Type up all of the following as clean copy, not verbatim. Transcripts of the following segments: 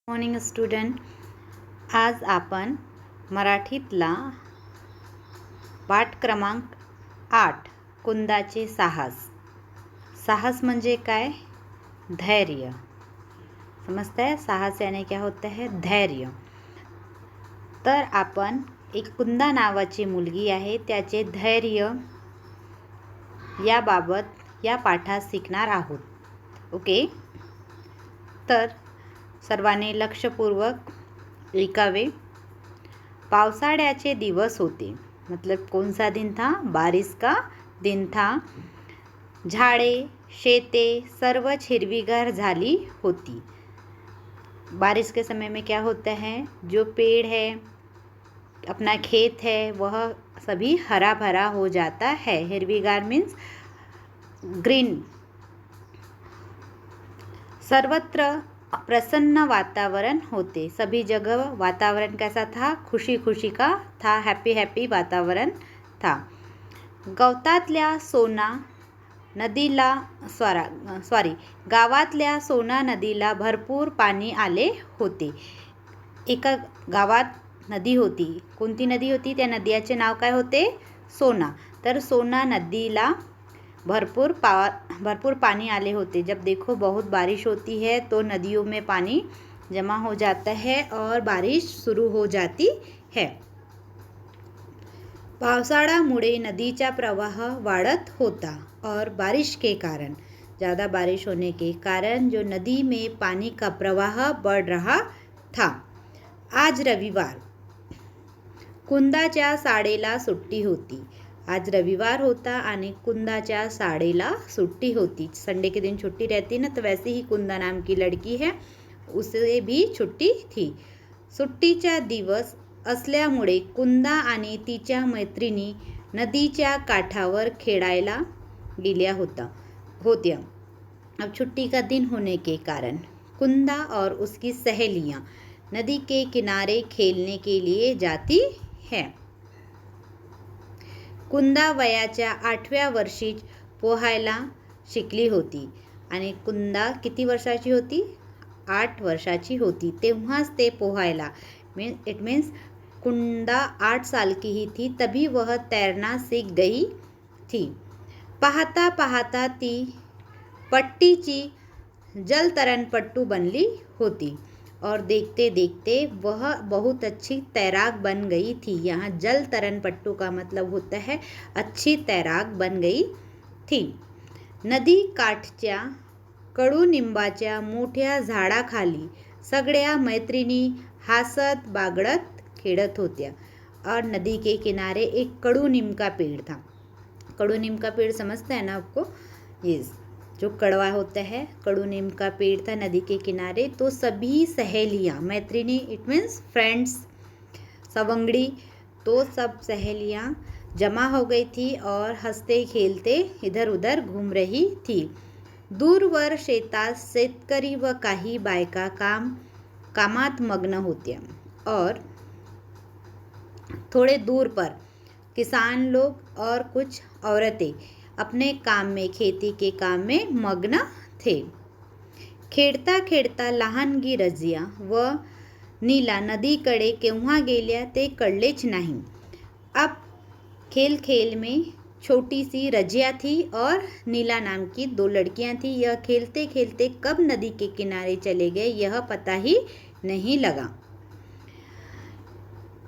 Morning student. आज आपण मराठीतला पाठ क्रमांक 8 कुंदाचे साहस. साहस म्हणजे काय? धैर्य. समजता है? साहस यानी क्या होता है? धैर्य. तर आपण एक कुंदा नावाची मुलगी आहे, त्याचे धैर्य याबाबत या पाठात शिकणार आहोत. ओके. तर सर्वांनी लक्षपूर्वक ऐकावे. पावसाळ्याचे दिवस होते. मतलब कौन सा दिन था? बारिश का दिन था. झाडे, शेते सर्व हिरवीगार झाली होती. बारिश के समय में क्या होता है? जो पेड़ है, अपना खेत है, वह सभी हरा भरा हो जाता है. हिरवीगार मीन्स ग्रीन. सर्वत्र प्रसन्न वातावरण होते. सभी जगह वातावरण कैसा था? खुशी खुशी का था. हैप्पी हैप्पी वातावरण था. गावातल्या सोना नदीला भरपूर पाणी आले होते. एका गावात नदी होती. कोणती नदी होती? त्या नदीचे नाव काय होते? सोना. तर सोना नदीला भरपूर पानी आले होते. जब देखो बहुत बारिश होती है तो नदियों में पानी जमा हो जाता है और बारिश शुरू हो जाती है. पावसाळ्यामुळे नदीचा प्रवाह वाढत होता और बारिश के कारण, ज़्यादा बारिश होने के कारण जो नदी में पानी का प्रवाह बढ़ रहा था. आज रविवार. कुंदाच्या शाळेला सुट्टी होती. आज रविवार होता आणि कुंदाच्या शाळेला सुट्टी होती. संडे के दिन छुट्टी रहती ना, तो वैसे ही कुंदा नाम की लड़की है, उसे भी छुट्टी थी. सुट्टीचा दिवस असल्यामुळे कुंदा आणि तिच्या मैत्रिणी नदीच्या काठावर खेळायला गेल्या होत्या. अब छुट्टी का दिन होने के कारण कुंदा और उसकी सहेलियां नदी के किनारे खेलने के लिए जाती है. कुंदा वयाच्या 8व्या वर्षी पोहायला शिकली होती. आणि कुंदा किती वर्षाची होती? 8 वर्षाची होती. तेव्हाच ते पोहायला इट मीन्स कुंदा 8 साल की ही थी, तभी वह तैरना सीख गई थी. पाहता पाहता ती पट्टीची जलतरणपट्टू बनली होती और देखते देखते वह बहुत अच्छी तैराक बन गई थी. यहाँ जल तरणपट्टू का मतलब होता है अच्छी तैराक बन गई थी. नदी काठच्या कडुनिंबाच्या मोठ्या झाडाखाली सगळ्या मैत्रिणी हसत बागडत खेळत होत्या. और नदी के किनारे एक कडुनीम का पेड़ था. कडुनीम का पेड़ समझते हैं ना आपको? यस, जो कड़वा होता है, कडुनीम का पेड़ था नदी के किनारे. तो सभी सहेलियाँ, मैत्रिणी इट मीन्स फ्रेंड्स, सवंगड़ी, तो सब सहेलियाँ जमा हो गई थी और हंसते खेलते इधर उधर घूम रही थी. दूरवर शेतात शेतकरी व काही बायका कामात मग्न होत्या और थोड़े दूर पर किसान लोग और कुछ औरतें अपने काम में, खेती के काम में मग्न थे. खेळता खेळता लहानगी रजिया व नीला नदीकडे केव्हा गेल्या ते कळलेच नाही. अब खेल खेल में छोटी सी रजिया थी और नीला नाम की 2 लड़कियां थी. यह खेलते खेलते कब नदी के किनारे चले गए यह पता ही नहीं लगा.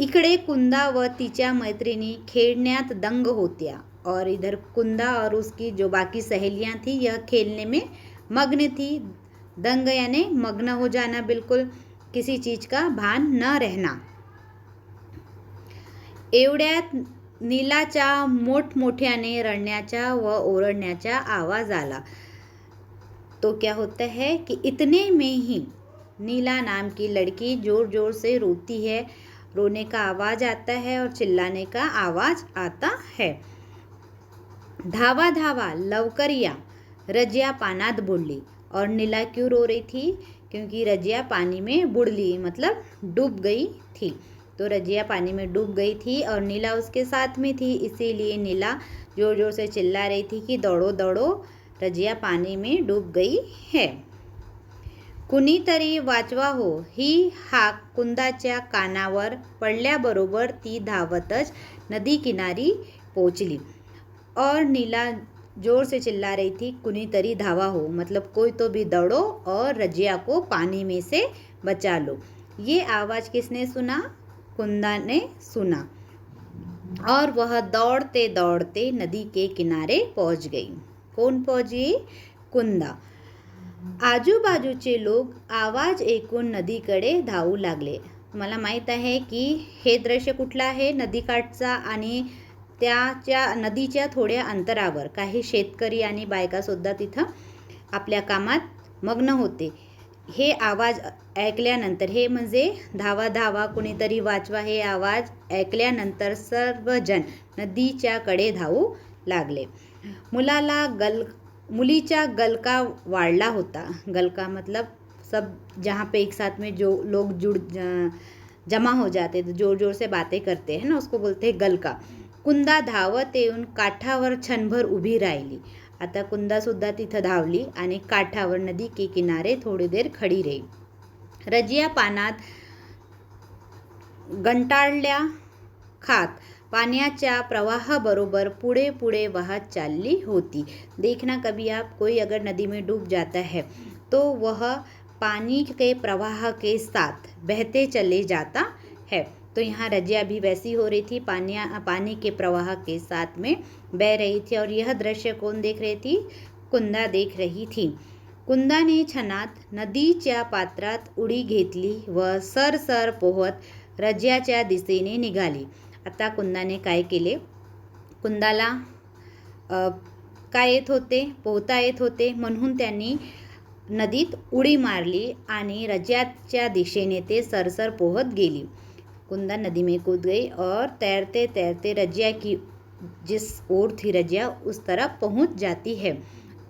इकडे कुंदा व तिच्या मैत्रिणी खेळण्यात दंग होत्या और इधर कुंदा और उसकी जो बाकी सहेलियां थी यह खेलने में मग्न थी. दंग यानी मग्न हो जाना, बिल्कुल किसी चीज का भान न रहना. एवढ्यात नीलाचा मोठमोठ्याने रडण्याचा व ओरडण्याचा आवाज आला. तो क्या होता है कि इतने में ही नीला नाम की लड़की जोर जोर से रोती है. रोने का आवाज आता है और चिल्लाने का आवाज आता है. धावा धावा, लवकर या, रजिया पानात बुडली. और नीला क्यों रो रही थी? क्योंकि रजिया पानी में बुड़ली, मतलब डूब गई थी. तो रजिया पानी में डूब गई थी और नीला उसके साथ में थी, इसीलिए नीला जोर जोर से चिल्ला रही थी कि दौड़ो दौड़ो, रजिया पानी में डूब गई है. कुणीतरी वाचवा हो ही हाक कुंदाच्या कानावर पडल्याबरोबर ती धावतच नदी किनारी पहुंचली और नीला जोर से चिल्ला रही थी, कुणीतरी धावा हो, मतलब कोई तो भी दौड़ो और रजिया को पानी में से बचा लो। ये आवाज़ किसने सुना? कुंदा ने सुना और वह दौड़ते दौड़ते नदी के किनारे पहुंच गई। कोण पहुंच गई? कुंदा। आजूबाजूचे लोक आवाज ऐकून नदीकडे धावू लागले। मला माहीत आहे की हे दृश्य कुठलं आहे, नदीकाठचा आणि त्याच्या नदीच्या थोड्या अंतरावर काही शेतकरी आणि बायकासुद्धा तिथं आपल्या कामात मग्न होते। हे आवाज ऐकल्यानंतर, हे म्हणजे धावा धावा कुणीतरी वाचवा हे आवाज ऐकल्यानंतर सर्वजण नदीच्या कडे धावू लागले। मुलीचा गलका वाढला होता। गलका मतलब सब जहाँ पे एक साथ में जो लोग जमा हो जाते तो जोर जोर से बातें करते हैं ना, उसको बोलते हैं गलका। कुंदा धावत येऊन काठावर क्षणभर उभी राहिली। आता कुंदासुद्धा तिथं धावली आणि काठावर नदी के किनारे थोडी देर खडी रही। रजिया पानात गंटाळल्या खात पाण्याच्या प्रवाहाबरोबर पुढे पुढे वाहत चालली होती। देखना कभी आप, कोई अगर नदी में डूब जाता है तो वह पानी के प्रवाह के साथ बहते चले जाता है। तो यहाँ रजिया भी वैसी हो रही थी, पानी के प्रवाह के साथ में बह रही थी। और यह दृश्य कौन देख रही थी? कुंदा देख रही थी। कुंदाने क्षणात नदीच्या पात्रात उडी घेतली व सरसर पोहत रजियाच्या दिशेने निघाली। आता कुंदाने काय केले? कुंदाला काय येत होते? पोहता येत होते, म्हणून त्यांनी नदीत उडी मारली आणि रजियाच्या दिशेने ते सरसर पोहत गेली। कुंदा नदी में कूद गई और तैरते तैरते रजिया की जिस ओर थी रजिया उस तरफ पहुंच जाती है।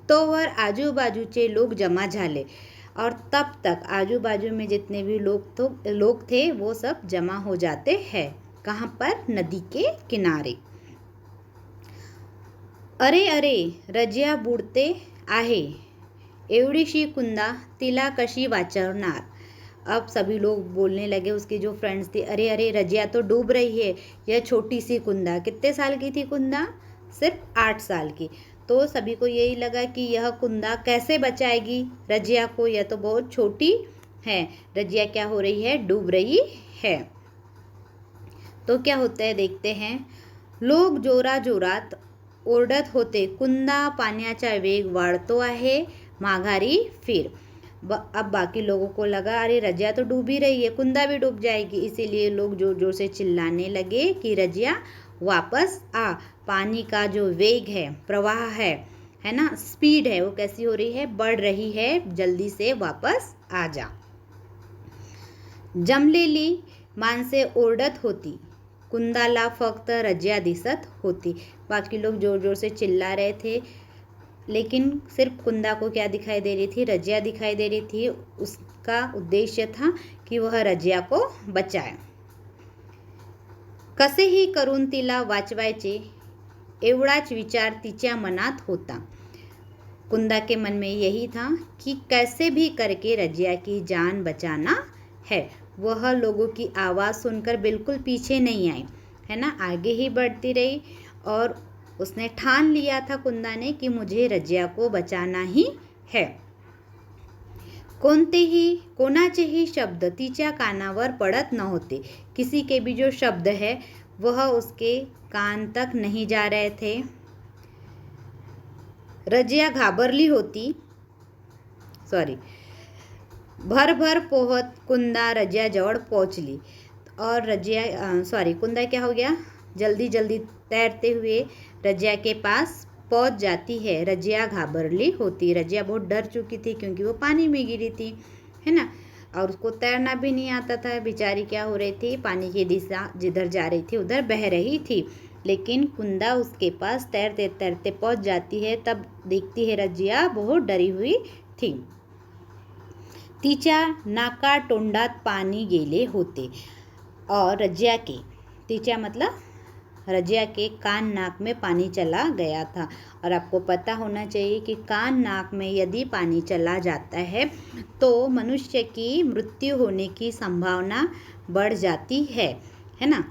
तोवर आजूबाजूचे लोग जमा झाले और तब तक आजू में जितने भी लोग थे वो सब जमा हो जाते हैं। कहाँ पर? नदी के किनारे। अरे अरे रजिया बुडते आहे, एवढीशी कुंदा तिला कशी वाचवणार? अब सभी लोग बोलने लगे, उसके जो फ्रेंड्स थे, अरे अरे रजिया तो डूब रही है, यह छोटी सी कुंदा। कितने साल की थी कुंदा? सिर्फ 8 साल की। तो सभी को यही लगा कि यह कुंदा कैसे बचाएगी रजिया को, यह तो बहुत छोटी है। रजिया क्या हो रही है? डूब रही है। तो क्या होता है देखते हैं। लोग जोरात ओरडत होते, कुंदा पाण्याचा वेग वाढतो आहे, माघारी फिर। अब बाकी लोगों को लगा अरे रजिया तो डूब ही रही है, कुंदा भी डूब जाएगी, इसीलिए लोग जोर जोर से चिल्लाने लगे कि रजिया वापस आ, पानी का जो वेग है, प्रवाह है ना, स्पीड है, वो कैसी हो रही है? बढ़ रही है, जल्दी से वापस आ जा। जमलेली माणसे ओरडत होती, कुंदाला फक्त रजिया दिसत होती। बाकी लोग जोर जोर से चिल्ला रहे थे, लेकिन सिर्फ कुंदा को क्या दिखाई दे रही थी? रजिया दिखाई दे रही थी। उसका उद्देश्य था कि वह रजिया को बचाए। कसेही करून तिला वाचवायचे एवढाच विचार तिच्या मनात होता। कुंदा के मन में यही था कि कैसे भी करके रजिया की जान बचाना है। वह लोगों की आवाज़ सुनकर बिल्कुल पीछे नहीं आई, है ना, आगे ही बढ़ती रही और उसने ठान लिया था कुंदा ने कि मुझे रजिया को बचाना ही है। कोणाचेही शब्द तिच्या कानावर पड़त नव्हते। किसी के भी जो शब्द है वह उसके कान तक नहीं जा रहे थे। रजिया घाबरली होती, भर पोहत कुंदा रजिया जवळ पहुंचली और कुंदा क्या हो गया? जल्दी जल्दी तैरते हुए रजिया के पास पहुंच जाती है। रजिया घाबरली होती, रजिया बहुत डर चुकी थी क्योंकि वो पानी में गिरी थी, है ना, और उसको तैरना भी नहीं आता था। बेचारी क्या हो रही थी? पानी की दिशा जिधर जा रही थी उधर बह रही थी। लेकिन कुंदा उसके पास तैरते तैरते पहुंच जाती है। तब देखती है रजिया बहुत डरी हुई थी। तिच्या नाका तोंडात पाणी गेले होते और रजिया के, तिच्या मतलब रजिया के कान नाक में पानी चला गया था। और आपको पता होना चाहिए कि कान नाक में यदि पानी चला जाता है तो मनुष्य की मृत्यु होने की संभावना बढ़ जाती है ना।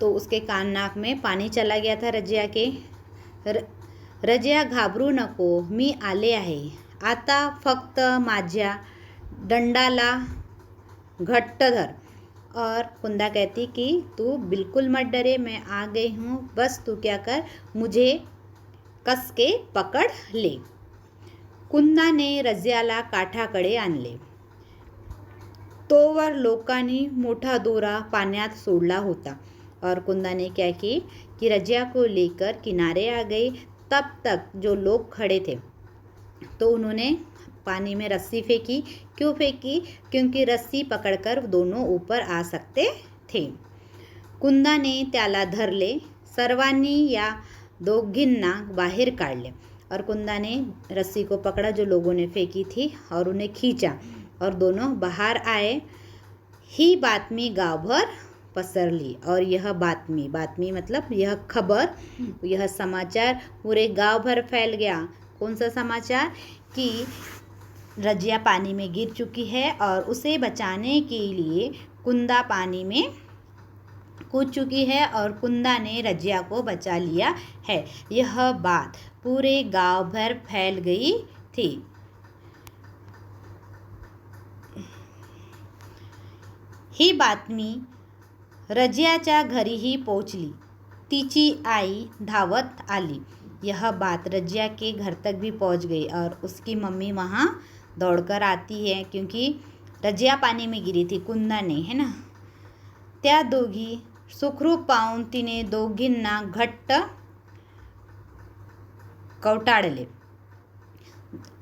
तो उसके कान नाक में पानी चला गया था रजिया के। रजिया घाबरू नको, मी आले आहे, आता फक्त माझ्या दंडाला घट्ट धर। और कुंदा कहती कि तू बिल्कुल मत डरे, मैं आ गई हूँ, बस तू क्या कर, मुझे कस के पकड़ ले। कुंदाने रजियाला काठाकडे आणले. तोवर लोकांनी मोठा दोरा पाण्यात सोडला होता और कुंदा ने क्या की कि रजिया को लेकर किनारे आ गई। तब तक जो लोग खड़े थे तो उन्होंने पानी में रस्सी फेंकी। क्यों फेंकी? क्योंकि रस्सी पकड़कर दोनों ऊपर आ सकते थे। कुंदा ने त्याला धरले, सर्वांनी या दोघींना बाहेर काढले। और कुंदा ने रस्सी को पकड़ा जो लोगों ने फेंकी थी और उन्हें खींचा और दोनों बाहर आए। ही बातमी गांवभर पसरली। और यह बातमी मतलब यह खबर, यह समाचार पूरे गांव भर फैल गया। कौन सा समाचार? कि रजिया पानी में गिर चुकी है और उसे बचाने के लिए कुंदा पानी में कूद चुकी है और कुंदा ने रजिया को बचा लिया है। यह बात पूरे गांव भर फैल गई थी। ही बातमी रजियाच्या घरीही पोहोचली. तिची आई धावत आली. यह बात रजिया के घर तक भी पहुंच गई और उसकी मम्मी वहाँ दौड़कर आती है क्योंकि रजिया पानी में गिरी थी, कुंदा ने, है ना। त्या दोघी सुखरूप पाहून तिने दोघींना घट्ट कवटाळले.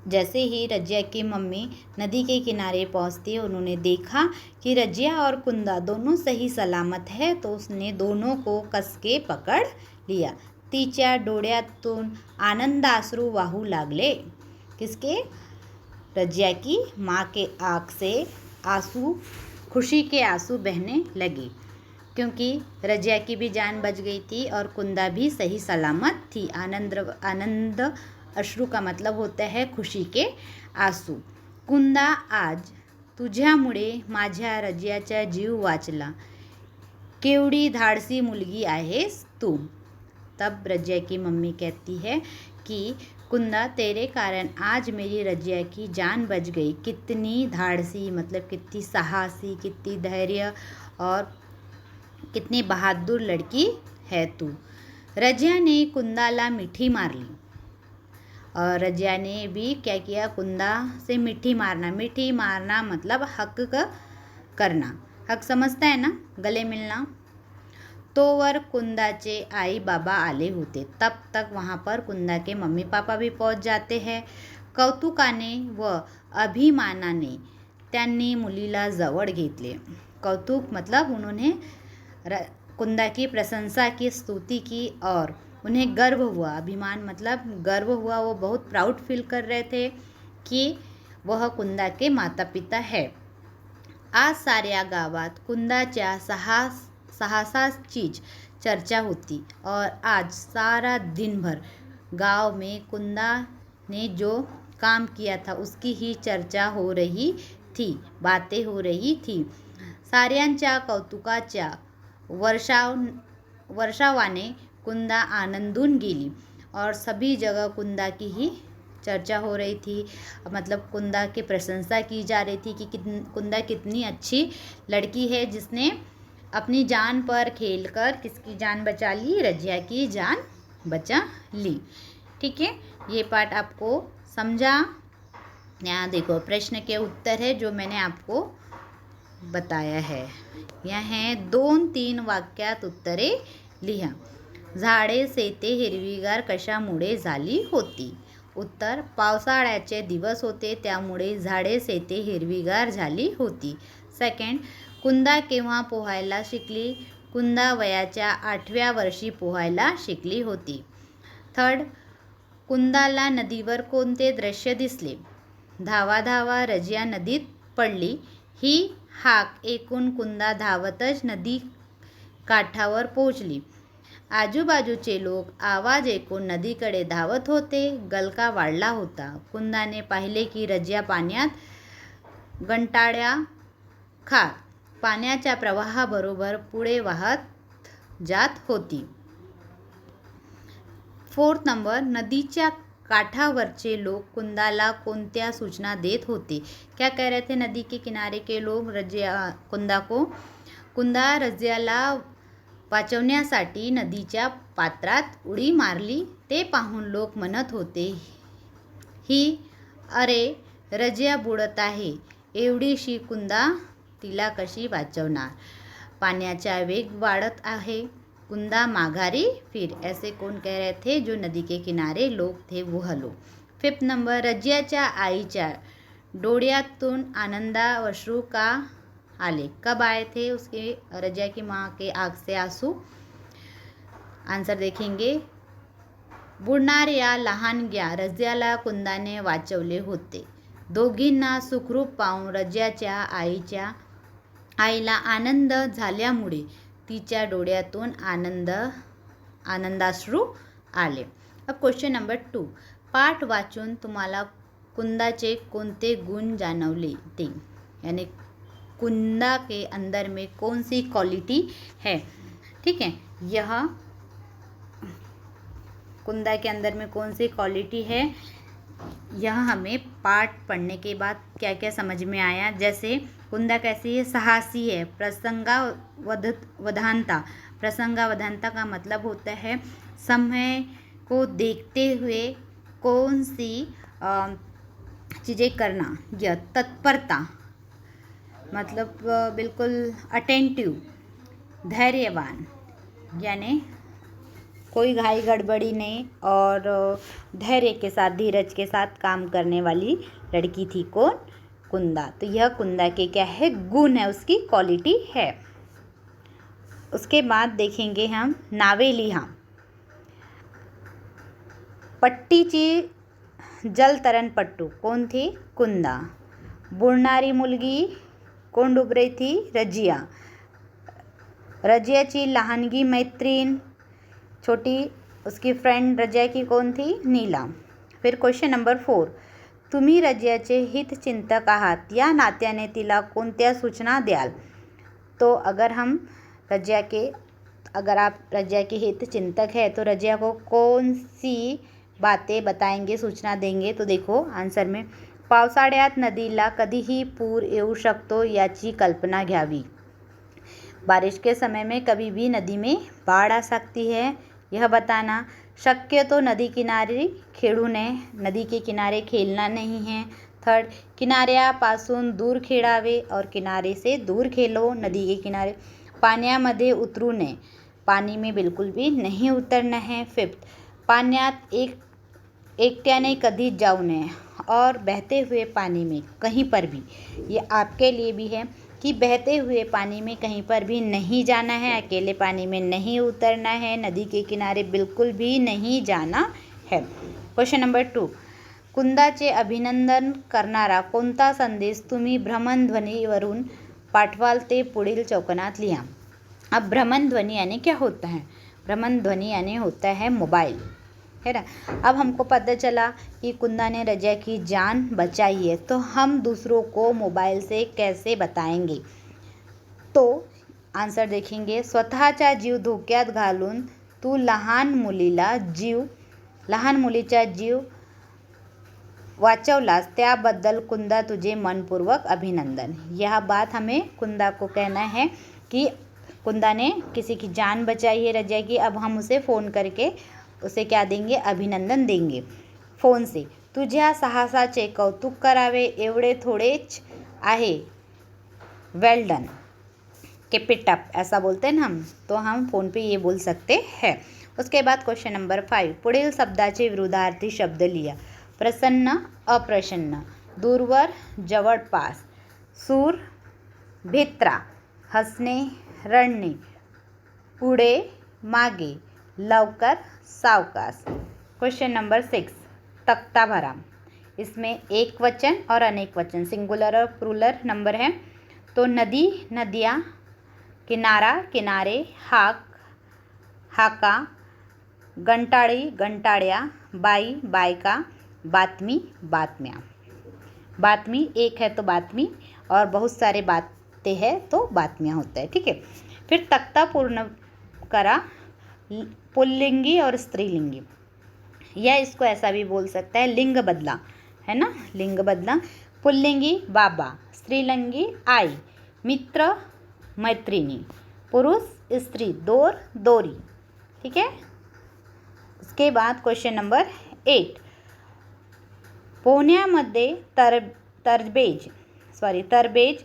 जैसे ही रजिया की मम्मी नदी के किनारे पहुंचती है, उन्होंने देखा कि रजिया और कुंदा दोनों सही सलामत है, तो उसने दोनों को कस के पकड़ लिया. तिच्या डोळ्यातून आनंदाश्रू वाहू लागले. किसके? रजिया की माँ के आँख से आंसू, खुशी के आंसू बहने लगे क्योंकि रजिया की भी जान बच गई थी और कुंदा भी सही सलामत थी. आनंद अश्रू का मतलब होता है खुशी के आंसू. कुंदा, आज तुझ्यामुळे माझ्या रजियाचा जीव वाचला. केवढी धाडसी मुलगी आहेस तू. तब रजिया की मम्मी कहती है कि कुंदा, तेरे कारण आज मेरी रजिया की जान बच गई. कितनी धाडसी मतलब कितनी साहसी, कितनी धैर्य और कितनी बहादुर लड़की है तू. रजिया ने कुंदाला मिठी मारली. और रजिया ने भी क्या किया? कुंदा से मिठी मारना मतलब हक करना. हक समझता है ना, गले मिलना. तोवर कुंदाचे आई बाबा आले होते. तब तक वहाँ पर कुंदा के मम्मी पापा भी पहुँच जाते हैं. कौतुकाने व अभिमानाने त्यांनी मुलीला जवळ घेतले. कौतुक मतलब उन्होंने कुंदा की प्रशंसा की, स्तुति की और उन्हें गर्व हुआ. अभिमान मतलब गर्व हुआ, वो बहुत प्राउड फील कर रहे थे कि वह कुंदा के माता पिता है. आज साऱ्या गावात कुंदाच्या साहसाचीच चर्चा होती और आज सारा दिन भर गांव में कुंदा ने जो काम किया था उसकी ही चर्चा हो रही थी, बातें हो रही थी. साऱ्यांच्या कौतुकाच्या वर्षावाने कुंदा आनंदून गेली और सभी जगह कुंदा की ही चर्चा हो रही थी. मतलब कुंदा की प्रशंसा की जा रही थी कि कुंदा कितनी अच्छी लड़की है जिसने अपनी जान पर खेलकर किसकी जान बचा ली? रजिया की जान बचा ली. ठीक है, ये पार्ट आपको समझा. यहाँ देखो प्रश्न के उत्तर है जो मैंने आपको बताया है. यहाँ है 2-3 वाक्यात उत्तरे लिहा. झाडे शेते हिरवीगार कशामुळे झाली होती? उत्तर, पावसाळ्याचे दिवस होते त्यामुळे झाडे शेते हिरवीगार झाली होती. सेकंड, कुंदा केव्हा पोहायला शिकली? कुंदा वयाच्या 8व्या वर्षी पोहायला शिकली होती. थर्ड, कुंदाला नदीवर कोणते दृश्य दिसले? धावा धावा रजिया नदीत पडली. ही हाक ऐकून कुंदा धावतच नदी काठावर पोहोचली. आजूबाजूचे लोक आवाज ऐकून नदीकडे धावत होते. गलका वाढला होता. कुंदाने पाहिले की रजिया पाण्यात गंटाळ्या खात पाण्याच्या प्रवाहाबरोबर पुढे वाहत जात होती. 4 नंबर, नदीच्या काठावरचे लोक कुंदाला कोणत्या सूचना देत होते? क्या कह रहे थे नदी के किनारे के लोग कुंदा को? कुंदा रजियाला वाचवण्यासाठी नदीच्या पात्रात उडी मारली. ते पाहून लोक म्हणत होते, ही अरे रजिया बुडत आहे. एवढीशी कुंदा तिला कशी वाचवणार? पाण्याचा वेग वाढत आहे. कुंदा माघारी फिर. ऐसे कौन कह रहे थे? जो नदी के किनारे लोग थे वो लोग. 5 नंबर, रजियाच्या आईच्या डोळ्यातून आनंदाश्रू का आले? कब आए थे उसके रजिया की माँ के आँख से आंसू? आंसर देखेंगे. बुडणाऱ्या लहानग्या रजियाला कुंदाने वाचवले होते. दोघींना सुखरूप पाहून रजियाच्या आईला आनंद झाल्यामुळे तिच्या डोळ्यातून आनंदाश्रू आले. अब क्वेश्चन नंबर 2, पाठ वाचून तुम्हाला कुंदाचे कोणते गुण जाणवले ते, यानी कुंदा के अंदर में कौन सी क्वालिटी है. ठीक है, यह कुंदा के अंदर में कौन सी क्वालिटी है, यह हमें पाठ पढ़ने के बाद क्या क्या समझ में आया. जैसे कुंदा कैसी है? साहसी है. प्रसंगावधानता का मतलब होता है समय को देखते हुए कौन सी चीज़ें करना. यह तत्परता मतलब बिल्कुल अटेंटिव. धैर्यवान यानी कोई घाई गड़बड़ी नहीं और धैर्य के साथ, धीरज के साथ काम करने वाली लड़की थी. कौन? कुंदा. तो यह कुंदा के क्या है? गुण है, उसकी क्वालिटी है. उसके बाद देखेंगे हम नावेलिहा. पट्टीची जलतरणपट्टू कोण थी? कुंदा. बुडणारी मुलगी कोण डूब रही थी? रजिया. रजियाची लहानगी मैत्रीण छोटी उसकी फ्रेंड रजिया की कौन थी? नीला. फिर क्वेश्चन नंबर 4, तुम्ही रजियाचे हितचिंतक आहात, या नात्याने तिला कोणत्या सूचना द्याल? तो अगर आप रजिया के हितचिंतक है तो रजिया को कौन सी बातें बताएंगे, सूचना देंगे? तो देखो आंसर में, पावसाळ्यात नदीला कधीही पूर येऊ शकतो याची कल्पना घ्यावी. बारिश के समय में कभी भी नदी में बाढ़ आ सकती है, यह बताना. शक्यतो नदी किनारे खेळू नये, नदी के किनारे खेलना नहीं है. 3, किनाऱ्यापासून दूर खेळावे और किनारे से दूर खेलो. नदी के किनारे. पाण्यामध्ये उतरू नये, पानी में बिल्कुल भी नहीं उतरना है. 5, पाण्यात एकट्याने कधी जाऊ नये और बहते हुए पानी में कहीं पर भी, ये आपके लिए भी है कि बहते हुए पानी में कहीं पर भी नहीं जाना है, अकेले पानी में नहीं उतरना है, नदी के किनारे बिल्कुल भी नहीं जाना है. क्वेश्चन नंबर 2, कुंदाचे अभिनंदन करणारा कोणता संदेश तुम्ही भ्रमणध्वनीवरून पाठवाल ते पुढील चौकनात लिहा. अब भ्रमणध्वनि यानी क्या होता है? भ्रमणध्वनि यानी होता है मोबाइल, है ना. अब हमको पता चला कि कुंदा ने रजिया की जान बचाई है, तो हम दूसरों को मोबाइल से कैसे बताएंगे? तो आंसर देखेंगे, स्वतःचा जीव धोक्यात घालून तू लहान मुलीचा जीव वाचवलास त्याबद्दल कुंदा तुझे मनपूर्वक अभिनंदन. यह बात हमें कुंदा को कहना है कि कुंदा ने किसी की जान बचाई है रजिया की. अब हम उसे फ़ोन करके उसे क्या देंगे? अभिनंदन देंगे फ़ोन से. तुझ्या साहसाचे कौतुक करावे एवढे थोडेच आहे, well done. Keep it up ऐसा बोलते हैं ना हम, तो हम फ़ोन पे ये बोल सकते हैं. उसके बाद क्वेश्चन नंबर 5, पुढील शब्दाचे विरुद्धार्थी शब्द लिहा. प्रसन्न, अप्रसन्न. दूरवर, जवळपास. सूर, भित्रा. हसणे, रडणे. पुढे, मागे. लवकर, सावकाश. क्वेश्चन नंबर 6, तख्ता भरा. इसमें एक वचन और अनेक वचन, सिंगुलर और प्लूरल नंबर है. तो नदी, नदियाँ, किनारा किनारे, हाक हाका, घंटाळी घंटाळ्या, बाई बायका, बातमी बातम्या। बातमी एक है तो बातमी, और बहुत सारे बातें हैं तो बातमियाँ होता है, ठीक है। फिर तख्ता पूर्ण करा, पुल्लिंगी और स्त्रीलिंगी, या इसको ऐसा भी बोल सकता है लिंग बदला, है ना, लिंग बदला। पुल्लिंगी बाबा, स्त्रीलिंगी आई, मित्र मैत्रिणी, पुरुष स्त्री, दोर दोरी, ठीक है। उसके बाद क्वेश्चन नंबर 8, पोहण्यामध्ये तरबेज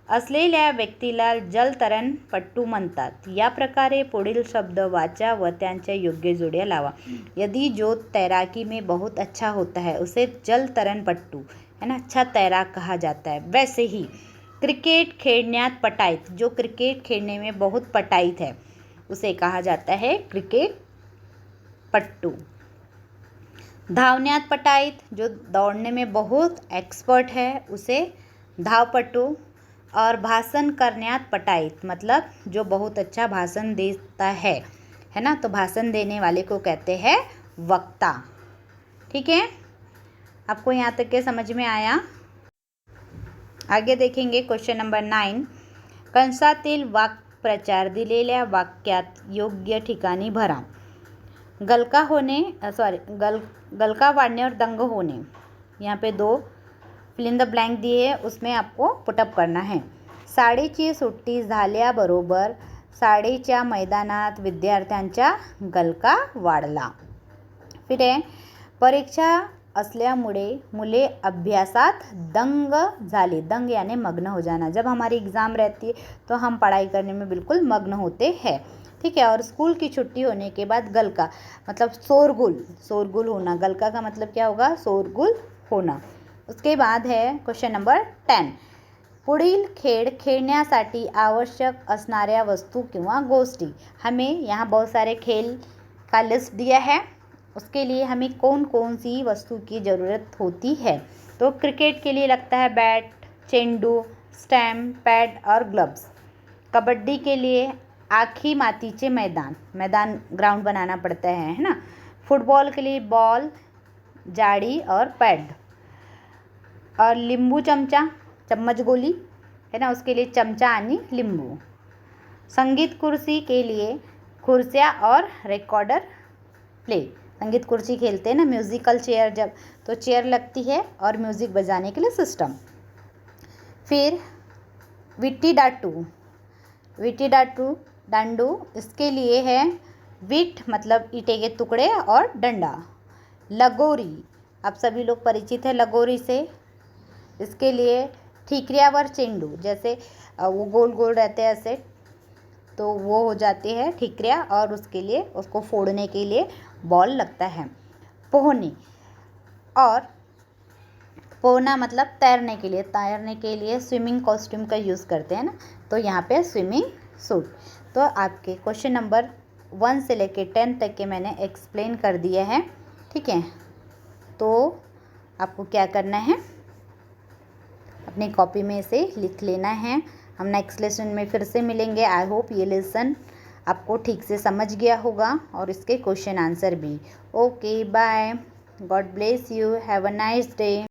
असलेल्या व्यक्तीला जलतरणपटू म्हणतात। या प्रकारे पुढील शब्द वाचा व त्यांच्या योग्य जोड्या लावा। यदि जो तैराकी में बहुत अच्छा होता है उसे जलतरणपट्टू, है ना, अच्छा तैराक कहा जाता है। वैसे ही क्रिकेट खेलण्यात पटाईत, जो क्रिकेट खेलने में बहुत पटाईत है उसे कहा जाता है क्रिकेट पट्टू। धावण्यात पटाईत, जो दौड़ने में बहुत एक्सपर्ट है उसे धावपट्टू। और भाषण करण्यात पटाईत, मतलब जो बहुत अच्छा भाषण देता है ना, तो भाषण देने वाले को कहते हैं वक्ता, ठीक है। आपको यहाँ तक के समझ में आया? आगे देखेंगे क्वेश्चन नंबर 9, कंसातील वाक्प्रचार दिलेल्या वाक्यात योग्य ठिकाणी भरा। गलका वाढणे और दंग होणे, यहाँ पे 2 फिल इन द ब्लैंक दिए हैं, उसमें आपको पुटअप करना है। शाळेची सुट्टी झाल्याबरोबर शाळेच्या मैदानात विद्यार्थ्यांचा गलका वाढला। फिर है, परीक्षा असल्यामुळे मुले अभ्यासात दंग झाले। दंग यानी मग्न हो जाना, जब हमारी एग्ज़ाम रहती है तो हम पढ़ाई करने में बिल्कुल मग्न होते हैं, ठीक है। और स्कूल की छुट्टी होने के बाद गलका मतलब शोरगुल होना, गलका का मतलब क्या होगा, शोरगुल होना। उसके बाद है क्वेश्चन नंबर 10, पुढील खेळ खेळण्यासाठी आवश्यक असणाऱ्या वस्तू किंवा गोष्टी। हमें यहाँ बहुत सारे खेल का लिस्ट दिया है, उसके लिए हमें कौन कौन सी वस्तु की ज़रूरत होती है। तो क्रिकेट के लिए लगता है बैट, चेंडू, स्टैम्प, पैड और ग्लव्स। कबड्डी के लिए आखी मातीचे मैदान ग्राउंड बनाना पड़ता है ना। फुटबॉल के लिए बॉल, जाड़ी और पैड। और लींबू चम्मच गोली, है ना, उसके लिए चमचा आणि लींबू। संगीत कुर्सी के लिए कुर्सियाँ और रिकॉर्डर प्ले, संगीत कुर्सी खेलते हैं ना, म्यूज़िकल चेयर, जब तो चेयर लगती है और म्यूज़िक बजाने के लिए सिस्टम। फिर विट्टी डांडू, इसके लिए है विट मतलब ईंटे के टुकड़े और डंडा। लगोरी, आप सभी लोग परिचित है लगोरी से, इसके लिए ठीकरियावर चेंडू, जैसे वो गोल गोल रहते हैं ऐसे, तो वो हो जाती है ठीकरिया, और उसके लिए उसको फोड़ने के लिए बॉल लगता है। पोहना मतलब तैरने के लिए स्विमिंग कॉस्ट्यूम का यूज़ करते हैं ना, तो यहाँ पे स्विमिंग सूट। तो आपके क्वेश्चन नंबर 1 से लेके 10 तक के मैंने एक्सप्लेन कर दिया है, ठीक है। तो आपको क्या करना है, अपनी कॉपी में इसे लिख लेना है। हम नेक्स्ट लेसन में फिर से मिलेंगे। आई होप ये लेसन आपको ठीक से समझ गया होगा और इसके क्वेश्चन आंसर भी। Okay bye, God bless you, have a nice day.